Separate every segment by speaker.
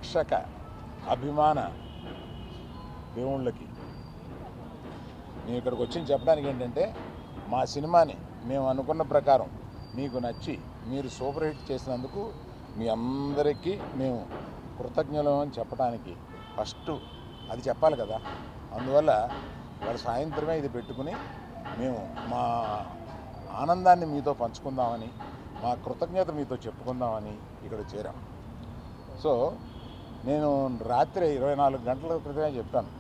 Speaker 1: ప్రేక్షక అభిమాన దేవుళ్ళకి మేము ఇక్కడికి వచ్చి చెప్పడానికి ఏంటంటే మా సినిమాని మేము అనుకున్న ప్రకారం మీకు నచ్చి మీరు సూపర్ హిట్ చేసినందుకు మీ అందరికీ మేము కృతజ్ఞులం అని చెప్పడానికి ఫస్ట్ అది చెప్పాలి కదా. అందువల్ల వాళ్ళ సాయంత్రమే ఇది పెట్టుకుని మేము మా ఆనందాన్ని మీతో పంచుకుందామని, మా కృతజ్ఞత మీతో చెప్పుకుందామని ఇక్కడ చేరాం. సో నేను రాత్రి 24 గంటల క్రితమే చెప్పాను,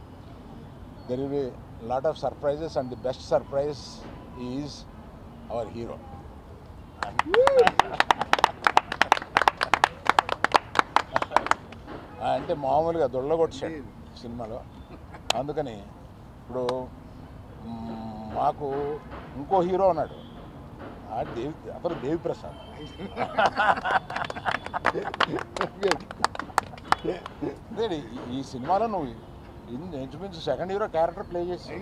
Speaker 1: there will be lot of surprises and the best surprise is our hero. అంటే మామూలుగా దొళ్ళగొట్టాడు సినిమాలో. అందుకని ఇప్పుడు మాకు ఇంకో హీరో ఉన్నాడు, అతను దేవిప్రసాద్. ఈ సినిమాలో నువ్వు ఇంచుమించు సెకండ్ హీరో క్యారెక్టర్ ప్లే చేసి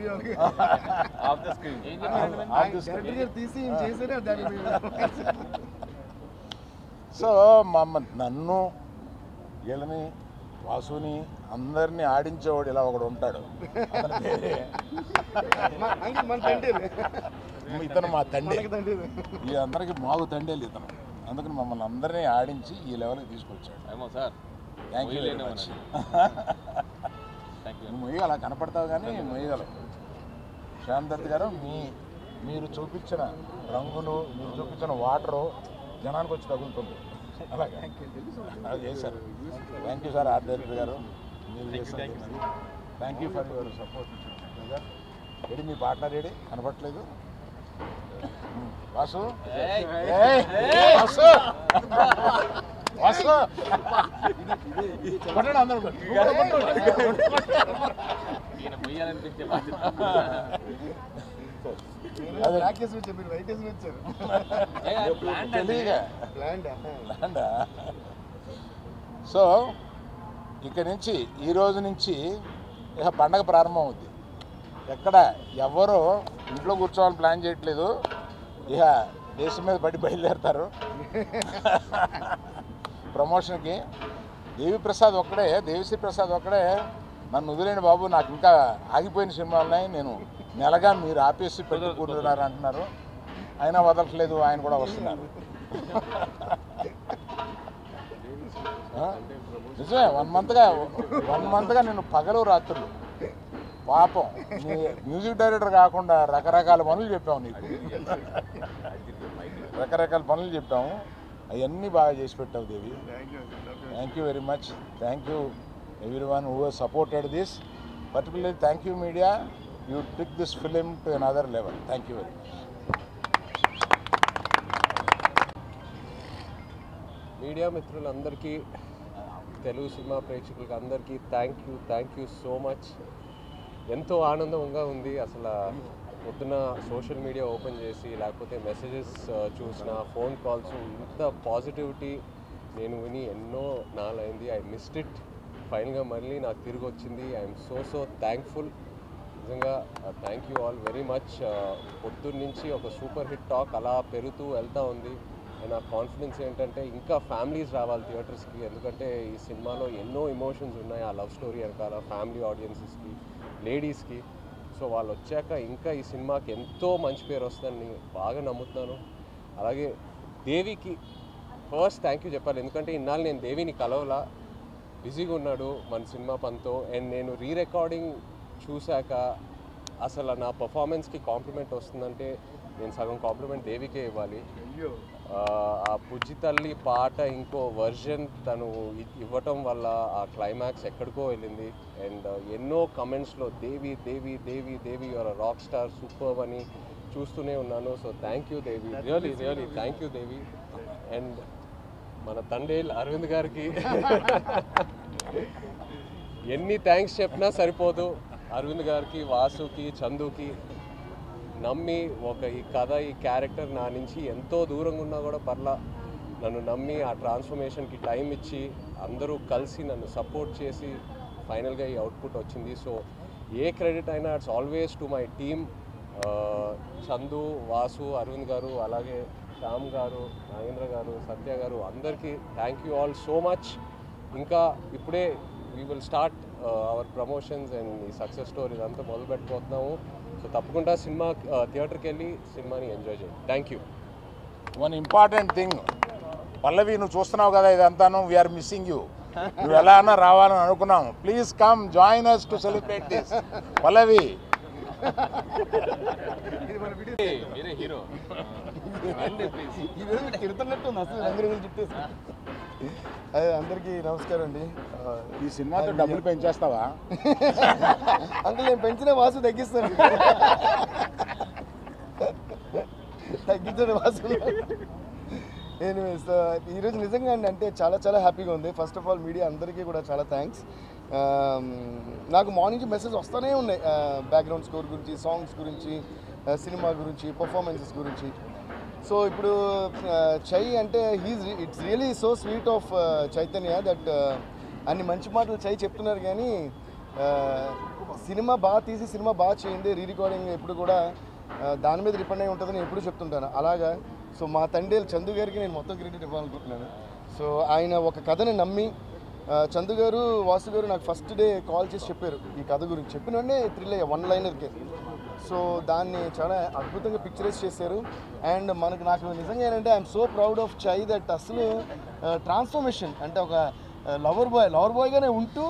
Speaker 1: సో నన్ను వీళ్ళని వాసుని అందరినీ ఆడించేవాడు ఇలా ఒకడు ఉంటాడు. ఇతను మా తండ్రి, ఈ అందరికి మాకు తండ్రి ఇతను. అందుకని మమ్మల్ని అందరినీ ఆడించి ఈ లెవెల్కి తీసుకొచ్చాడు. Thank you very much. మొయ్యి అలా కనపడతావు కానీ మొయ్యగలవు. శ్యామ్ దత్ గారు మీరు చూపించిన రంగులు, మీరు చూపించిన వాటరు జనానికి వచ్చి తగులుతుంది. అలాగే అది చేశారు. Thank you sir art director garu, మీరు చేశారు. Thank you for your support. Ready మీ పార్ట్నర్ రెడీ కనపట్లేదు. వాసు వాసు వాసు కొట్టండి అందరూ. సో ఇక్కడి నుంచి ఈ రోజు నుంచి ఇక పండగ ప్రారంభం అవుద్ది. ఎక్కడ ఎవరు ఇంట్లో కూర్చోవాలని ప్లాన్ చేయట్లేదు, ఇక దేశం మీద పడి బయలుదేరుతారు ప్రమోషన్కి. దేవిప్రసాద్ ఒక్కడే, దేవిశ్రీ ప్రసాద్ ఒక్కడే నన్ను వదిలేండి బాబు, నాకు ఇంకా ఆగిపోయిన సినిమాలు ఉన్నాయి, నేను నెలగా మీరు ఆపేసి పెట్టి కూర్చున్నారు అంటున్నారు. అయినా వదలట్లేదు, ఆయన కూడా వస్తున్నారు. నిజమే, 1 మంత్గా నేను పగలు రాత్రులు పాపం మ్యూజిక్ డైరెక్టర్ కాకుండా రకరకాల పనులు చెప్పాము నీకు, రకరకాల పనులు చెప్పాము. అవన్నీ బాగా చేసి పెట్టావు Devi. Thank you very much. Thank you everyone who has supported this. Particularly thank you media, you took this film to another level. Thank you very much.
Speaker 2: Media మిత్రులందరికీ, తెలుగు సినిమా ప్రేక్షకులకి అందరికీ థ్యాంక్ యూ సో మచ్. ఎంతో ఆనందంగా ఉంది. అసలు పొద్దున social media open చేసి లేకపోతే మెసేజెస్ చూసిన, ఫోన్ కాల్స్, ఇంత పాజిటివిటీ నేను విని ఎన్నో నాలైంది. I missed it. ఫైనల్గా మళ్ళీ నాకు తిరిగి వచ్చింది. I'm so thankful. నిజంగా thank you all very much. పొద్దున్న నుంచి ఒక సూపర్ హిట్ టాక్ అలా పెరుగుతూ వెళ్తూ ఉంది. అండ్ నా కాన్ఫిడెన్స్ ఏంటంటే ఇంకా ఫ్యామిలీస్ రావాలి థియేటర్స్కి, ఎందుకంటే ఈ సినిమాలో ఎన్నో ఎమోషన్స్ ఉన్నాయి. ఆ లవ్ స్టోరీ వెనకాల ఫ్యామిలీ ఆడియన్సెస్కి, లేడీస్కి. సో వాళ్ళు వచ్చాక ఇంకా ఈ సినిమాకి ఎంతో మంచి పేరు వస్తుందని బాగా నమ్ముతున్నాను. అలాగే దేవికి ఫస్ట్ థ్యాంక్ యూ చెప్పాలి, ఎందుకంటే ఇన్నాళ్ళు నేను దేవిని కలవలా, బిజీగా ఉన్నాడు మన సినిమా పనితో. అండ్ నేను రికార్డింగ్ చూశాక అసలు నా పర్ఫార్మెన్స్కి కాంప్లిమెంట్ వస్తుందంటే నేను సగం కాంప్లిమెంట్ దేవికే ఇవ్వాలి. ఆ బుజ్జి తల్లి పాట ఇంకో వర్జన్ తను ఇవ్వటం వల్ల ఆ క్లైమాక్స్ ఎక్కడికో వెళ్ళింది. అండ్ ఎన్నో కమెంట్స్లో దేవి దేవి దేవి దేవి యువర్ రాక్ స్టార్, సూపర్ అని చూస్తూనే ఉన్నాను. So thank you Devi, really thank you Devi. And మన తండేల్ అరవింద్ గారికి ఎన్ని థ్యాంక్స్ చెప్పినా సరిపోదు. అరవింద్ గారికి, వాసుకి, చందుకి నమ్మి ఈ కథ, ఈ క్యారెక్టర్ నా నుంచి ఎంతో దూరంగా ఉన్నా కూడా పర్లా నన్ను నమ్మి ఆ ట్రాన్స్ఫర్మేషన్కి టైం ఇచ్చి అందరూ కలిసి నన్ను సపోర్ట్ చేసి ఫైనల్గా ఈ అవుట్పుట్ వచ్చింది. సో ఏ క్రెడిట్ అయినా it's always to my team. Chandu, Vasu, Aravind garu, అలాగే శ్యామ్ గారు, నాగేంద్ర గారు, సత్య గారు, అందరికీ thank you all so much. ఇంకా ఇప్పుడే we will start our promotions and ఈ సక్సెస్ స్టోరీస్ అంతా మొదలు పెట్టబోతున్నాము. సో తప్పకుండా సినిమా థియేటర్కి వెళ్ళి సినిమాని ఎంజాయ్ చేయండి. Thank you.
Speaker 1: One important thing Pallavi, నువ్వు చూస్తున్నావు కదా ఇదంతాను, వీఆర్ మిస్సింగ్ యూ. నువ్వు ఎలా అన్నా రావాలని అనుకున్నాము. Please come join us to celebrate this. Pallavi
Speaker 2: మీరే హీరో.
Speaker 3: తిడుతున్నట్టు అసలు రంగురంగులు చుట్టేసి. అదే అందరికీ నమస్కారం అండి.
Speaker 1: ఈ సినిమాతో డబ్బులు పెంచేస్తావా?
Speaker 3: అంకుల్ నేను పెంచిన వాసు తగ్గిస్తాను. తగ్గించండి వాసు. ఎనీవేస్ ఈరోజు నిజంగా అండి అంటే చాలా చాలా హ్యాపీగా ఉంది. ఫస్ట్ ఆఫ్ ఆల్ మీడియా అందరికీ కూడా చాలా థ్యాంక్స్. నాకు మార్నింగ్ మెసేజ్ వస్తూనే ఉన్నాయి బ్యాక్గ్రౌండ్ స్కోర్ గురించి, సాంగ్స్ గురించి, సినిమా గురించి, పర్ఫార్మెన్సెస్ గురించి. సో ఇప్పుడు చై అంటే it's really so sweet of Chaitanya that అన్ని మంచి మాటలు చై చెప్తున్నారు కానీ సినిమా బాగా తీసి సినిమా బాగా చేయండి, రీ రికార్డింగ్ ఎప్పుడు కూడా దాని మీద డిపెండ్ అయి ఉంటుందని ఎప్పుడు చెప్తుంటాను. అలాగా సో మా తండ్రి చందు గారికి నేను మొత్తం క్రెడిట్ ఇవ్వాలనుకుంటున్నాను. సో ఆయన ఒక కథని నమ్మి చందు గారు, వాసు గారు నాకు ఫస్ట్ డే కాల్ చేసి చెప్పారు ఈ కథ గురించి. చెప్పిన వెంటనే థ్రిల్ అయ్యా, వన్ లైనర్కే. సో దాన్ని చాలా అద్భుతంగా పిక్చరైజ్ చేశారు. అండ్ నాకు నిజంగా ఏంటంటే ఐఎమ్ సో ప్రౌడ్ ఆఫ్ చై దట్ అసలు ట్రాన్స్ఫర్మేషన్ అంటే ఒక లవర్ బాయ్గానే ఉంటూ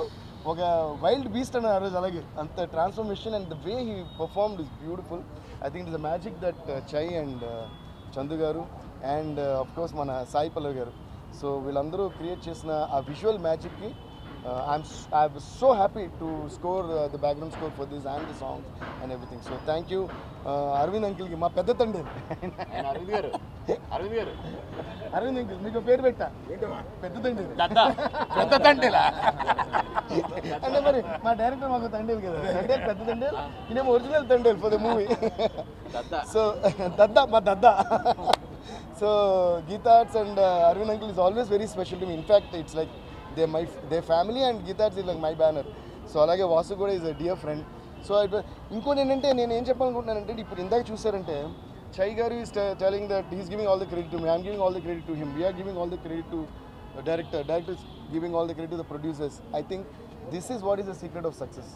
Speaker 3: ఒక వైల్డ్ బీస్ట్ అన్న ఆ రోజు. అలాగే అంత transformation and the way he performed is beautiful. I think it is the magic that చై అండ్ చందు గారు అండ్ ఆఫ్ కోర్స్ మన సాయి పల్లవి గారు, సో వీళ్ళందరూ క్రియేట్ చేసిన ఆ విజువల్ మ్యాజిక్కి I'm so happy to score the background score for this and the songs and everything. So thank you Aravind అంకిల్కి, మా పెద్ద తండ్రి అరవింద్ అంకిల్. మీకు పేరు పెట్టా, పెద్ద తండ్రి.
Speaker 1: పెద్ద తండ్రిలా
Speaker 3: అంటే మరి మా డైరెక్టర్ మాకు తండ్రి కదా, తండ్రి పెద్ద తండ్రి, ఈయన ఒరిజినల్ తండ్రి ఫర్ ద మూవీ. సో మా దద్దా. So Geetha Arts and Arvind uncle is always very special to me. In fact, it's like their family and Geetha Arts is like my banner. So అలాగే వాసు కూడా is a dear friend. So ఇంకోటి ఏంటంటే నేను ఏం చెప్పాలనుకుంటున్నానంటే ఇప్పుడు ఇందాక చూసారంటే Chai garu is telling that he's giving all the credit to me, I'm giving all the credit to him, we're giving all the credit to director is giving all the credit to the producers. I think this is what is the secret of success.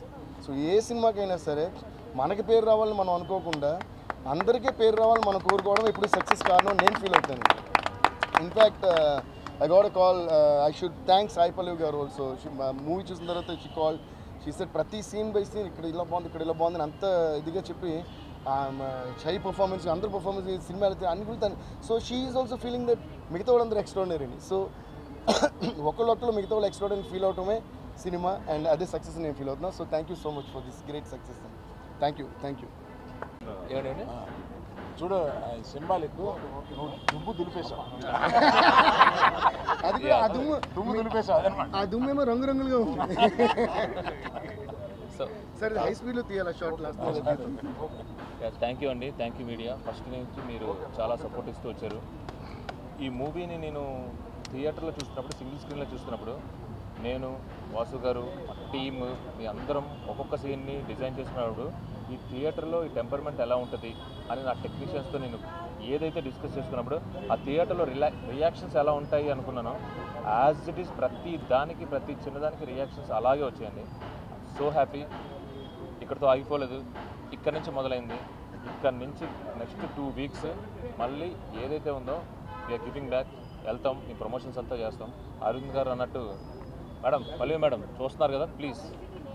Speaker 3: So ఏ సినిమాకైనా సరే మనకి పేరు రావాలని మనం అనుకోకుండా అందరికీ పేరు రావాలని మనం కోరుకోవడం ఇప్పుడు సక్సెస్ కారణం నేను ఫీల్ అవుతాను. In fact I got a call, I should thank Sai Pallavi garu also. Movie చూసిన తర్వాత షీ కాల్, షీ సెడ్ ప్రతి సీన్ బై సీన్ ఇక్కడ ఇలా బాగుంది అంత ఇదిగా చెప్పి చై పర్ఫార్మెన్స్, అందరు పర్ఫార్మెన్స్, సినిమా వెళ్తే అన్ని కూడా తను. So she is also feeling that మిగతా వాళ్ళందరూ ఎక్స్ట్రాడినరీ. సో ఒకళ్ళు మిగతా వాళ్ళు ఎక్స్ట్రాడినరీ ఫీల్ అవటమే సినిమా, అండ్ అదే సక్సెస్ నేను ఫీల్ అవుతున్నా. So thank you so much for this great success. Thank you.
Speaker 2: ఏమండి
Speaker 1: చూడు సింబాలిక్, నువ్వు దుమ్ము దులిపేశావు.
Speaker 3: అది కూడా
Speaker 1: దుమ్ము దులిపేశావు అదనమాట.
Speaker 3: ఆ దుమ్మేమో రంగురంగులుగా ఉంది. సరే హై స్పీడ్లో తీయాలి షార్ట్ లాస్ట్.
Speaker 4: థ్యాంక్ యూ అండి, థ్యాంక్ యూ మీడియా. ఫస్ట్ నుంచి మీరు చాలా సపోర్ట్ ఇస్తూ వచ్చారు. ఈ మూవీని నేను థియేటర్లో చూస్తున్నప్పుడు, సింగిల్ స్క్రీన్లో చూస్తున్నప్పుడు నేను, వాసు గారు, టీమ్, మీ అందరం ఒక్కొక్క సీన్ని డిజైన్ చేసుకున్నప్పుడు ఈ థియేటర్లో ఈ టెంపర్మెంట్ ఎలా ఉంటుంది అని నా టెక్నీషియన్స్తో నేను ఏదైతే డిస్కస్ చేసుకున్నప్పుడు ఆ థియేటర్లో రియాక్షన్స్ ఎలా ఉంటాయి అనుకున్నానో యాజ్ ఇట్ ఈస్ ప్రతి చిన్నదానికి రియాక్షన్స్ అలాగే వచ్చాయండి. So happy. ఇక్కడితో ఆగిపోలేదు, ఇక్కడి నుంచి మొదలైంది. ఇక్కడి నుంచి నెక్స్ట్ 2 వీక్స్ మళ్ళీ ఏదైతే ఉందో వీఆర్ గివింగ్ బ్యాక్, వెళ్తాం, ఈ ప్రమోషన్స్ అంతా చేస్తాం. అరవింద్ గారు అన్నట్టు మేడం, పల్లవి మేడం చూస్తున్నారు కదా, ప్లీజ్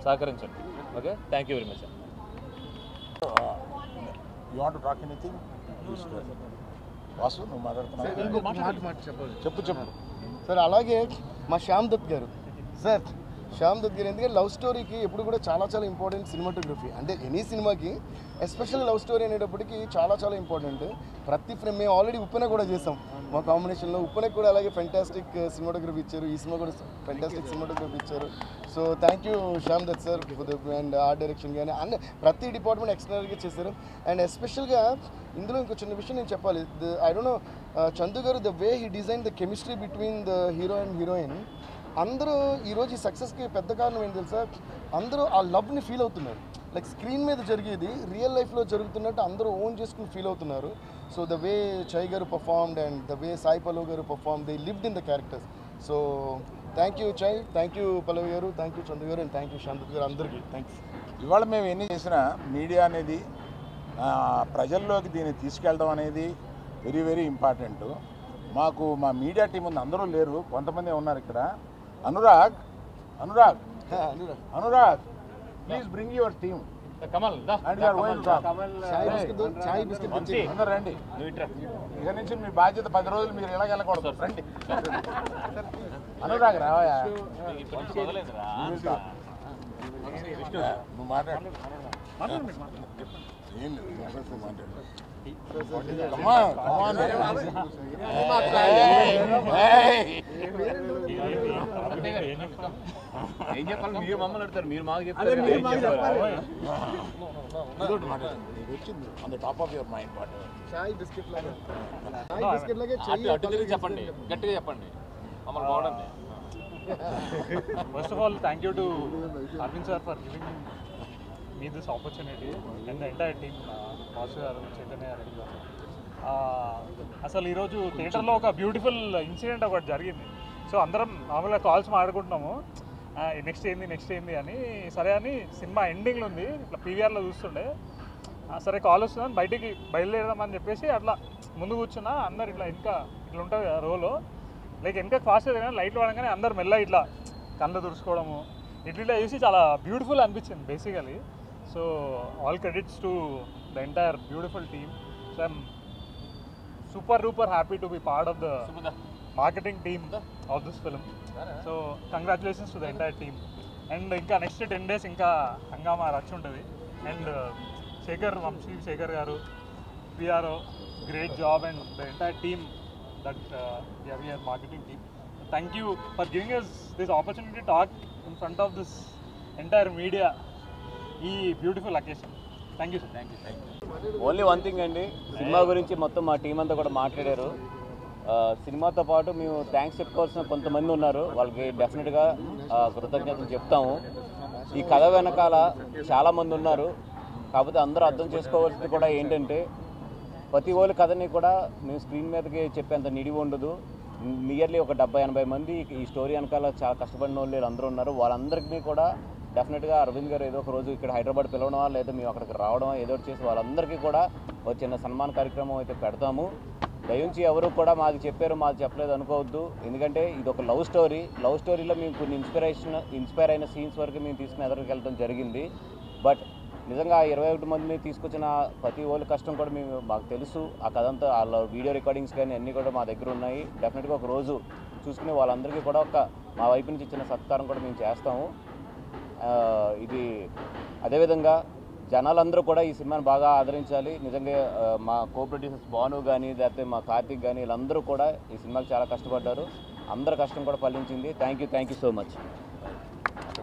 Speaker 4: సహకరించండి. Okay, thank you very much.
Speaker 1: You want to talk anything? Vasu నువ్వు మాట్లాడుతున్నావు, చెప్పు.
Speaker 3: సార్ అలాగే మా శ్యామ్ దత్ గారు, సార్ శ్యామ్ దత్ గారు ఎందుకంటే లవ్ స్టోరీకి ఎప్పుడు కూడా చాలా ఇంపార్టెంట్ సినిమాటోగ్రఫీ. అంటే ఎనీ సినిమాకి ఎస్పెషల్ లవ్ స్టోరీ అనేటప్పటికి చాలా ఇంపార్టెంట్. ప్రతి ఫ్రేమ్ మేము ఆల్రెడీ ఉప్పెన కూడా చేసాం మా కాంబినేషన్లో. ఉప్పెనకు కూడా అలాగే ఫెంటాస్టిక్ సినిమాటోగ్రఫీ ఇచ్చారు, ఈ సినిమా కూడా ఫెంటాస్టిక్ సినిమాటోగ్రఫీ ఇచ్చారు. So thank you Shyam Dutt sir and art direction కానీ అన్ని ప్రతి డిపార్ట్మెంట్ ఎక్స్ట్రాగా చేశారు. అండ్ ఎస్పెషల్గా ఇందులో ఇంకో చిన్న విషయం నేను చెప్పాలి. ఐ డోంట్ నో చందు గారు, the way he design the chemistry between the hero and heroine. అందరూ ఈరోజు ఈ సక్సెస్కి పెద్ద కారణం ఏంటి తెలుసా, అందరూ ఆ లవ్ని ఫీల్ అవుతున్నారు. లైక్ స్క్రీన్ మీద జరిగేది రియల్ లైఫ్లో జరుగుతున్నట్టు అందరూ ఓన్ చేసుకుని ఫీల్ అవుతున్నారు. So the way Chay garu performed and the way Sai Pallavi garu perform, they lived in the characters. So thank you Chay, thank you Pallavi garu, thank you Chandu గారు, అండ్ థ్యాంక్ యూ శాంత్ గారు, అందరికీ థ్యాంక్స్.
Speaker 1: ఇవాళ మేము ఎన్ని చేసినా మీడియా అనేది ప్రజల్లోకి దీన్ని తీసుకెళ్ళడం అనేది వెరీ వెరీ ఇంపార్టెంట్. మాకు మా మీడియా టీం ఉంది, అందరూ లేరు, కొంతమంది ఉన్నారు ఇక్కడ. Anurag Anurag Anurag please bring your team
Speaker 4: Kamal
Speaker 1: and you're going to talk.
Speaker 3: చాయ్ బిస్కెట్ తెచ్చి
Speaker 1: అందరూ రండి. ఇక నుంచి మీ బాధ్యత 10 రోజులు మీరు ఇలా వెళ్ళకూడదు. రండి అనురాగ్ రావయా, నువ్వు మాట్లాడు. ఏం లేదు, మాట్లాడు. Come on, come on.
Speaker 4: ఏం చెప్పాలి, మీరు మమ్మల్ని అడుగుతారు, మీరు మాకు చెప్తారు.
Speaker 1: వచ్చింది on the top of your mind what
Speaker 3: chai biscuit లాగా, చాయ్ బిస్కెట్ లాగే
Speaker 4: అటు తిరిగి చెప్పండి, గట్టిగా చెప్పండి, మమ్మల్ని బాగుండండి.
Speaker 5: First of all, thank you to Arvind sir for giving me this opportunity and the entire team, Vasu garu, Chaitanya garu. అసలు ఈరోజు థియేటర్లో ఒక బ్యూటిఫుల్ ఇన్సిడెంట్ ఒకటి జరిగింది. సో అందరం మామూలుగా కాల్స్ మాట్లాడుకుంటున్నాము, నెక్స్ట్ ఏంది అని. సరే అని సినిమా ఎండింగ్లో ఉంది, ఇట్లా పీవీఆర్లో చూస్తుండే, సరే కాల్ వస్తుందని బయటికి బయలుదేరదామని చెప్పేసి అట్లా ముందు కూర్చున్నా. అందరు ఇట్లా ఇట్లా ఉంటుంది కదా రోలో, లైక్ వెనక ఫాస్ట్గా తిరిగిన లైట్లు పడగానే అందరు మెల్ల ఇట్లా కళ్ళు తుడుచుకోవడము ఇట్లా చూసి చాలా బ్యూటిఫుల్ అనిపించింది basically. So all credits to the entire beautiful team. So I'm super duper happy to be part of the marketing team of this film. So congratulations to the entire team. And ఇంకా next 10 days ఇంకా హంగామా రచ్ ఉంటుంది. And Vamsi Shekhar గారు, PRO, great job, and the entire team that we are marketing team. Thank you for giving us this opportunity to talk in front of this entire media ఈ beautiful occasion. Thank you sir. Thank you.
Speaker 6: Only one thing అండి, cinema గురించి మొత్తం మా team అంతా కూడా మాట్లాడారు. సినిమాతో పాటు మేము థ్యాంక్స్ చెప్పుకోవాల్సిన కొంతమంది ఉన్నారు, వాళ్ళకి డెఫినెట్గా కృతజ్ఞతలు చెప్తాము. ఈ కథ వెనకాల చాలామంది ఉన్నారు, కాకపోతే అందరూ అర్థం చేసుకోవాల్సింది కూడా ఏంటంటే ప్రతి ఒక్క కథని కూడా మేము స్క్రీన్ మీదకి చెప్పేంత నిడివి ఉండదు. నియర్లీ ఒక 70-80 మంది ఈ స్టోరీ వెనకాల చాలా కష్టపడిన వాళ్ళు అందరూ ఉన్నారు. వాళ్ళందరికీ కూడా డెఫినెట్గా అరవింద్ గారు ఏదో ఒక రోజు ఇక్కడ హైదరాబాద్ పిలవడమా లేదా మేము అక్కడికి రావడమా ఏదో ఒకటి చేసి వాళ్ళందరికీ కూడా ఒక చిన్న సన్మాన కార్యక్రమం అయితే పెడతాము. దయించి ఎవరు కూడా మాది చెప్పారు మాది చెప్పలేదు అనుకోవద్దు, ఎందుకంటే ఇది ఒక లవ్ స్టోరీలో మేము కొన్ని ఇన్స్పైర్ అయిన సీన్స్ వరకు మేము తీసుకుని ఎదురుకు వెళ్ళడం జరిగింది. బట్ నిజంగా 21 మందిని తీసుకొచ్చిన ప్రతి ఒళ్ళు కష్టం కూడా మాకు తెలుసు. ఆ కథ అంతా వాళ్ళ వీడియో రికార్డింగ్స్ కానీ అన్నీ కూడా మా దగ్గర ఉన్నాయి. డెఫినెట్గా ఒక రోజు చూసుకుని వాళ్ళందరికీ కూడా మా వైపు నుంచి చిన్న సత్కారం కూడా మేము చేస్తాము. ఇది అదేవిధంగా జనాలందరూ కూడా ఈ సినిమాని బాగా ఆదరించాలి. నిజంగా మా కో ప్రొడ్యూసర్స్ భాను కానీ లేకపోతే మా కార్తిక్ కానీ వీళ్ళందరూ కూడా ఈ సినిమాకి చాలా కష్టపడ్డారు. అందరి కష్టం కూడా ఫలించింది. Thank you so much.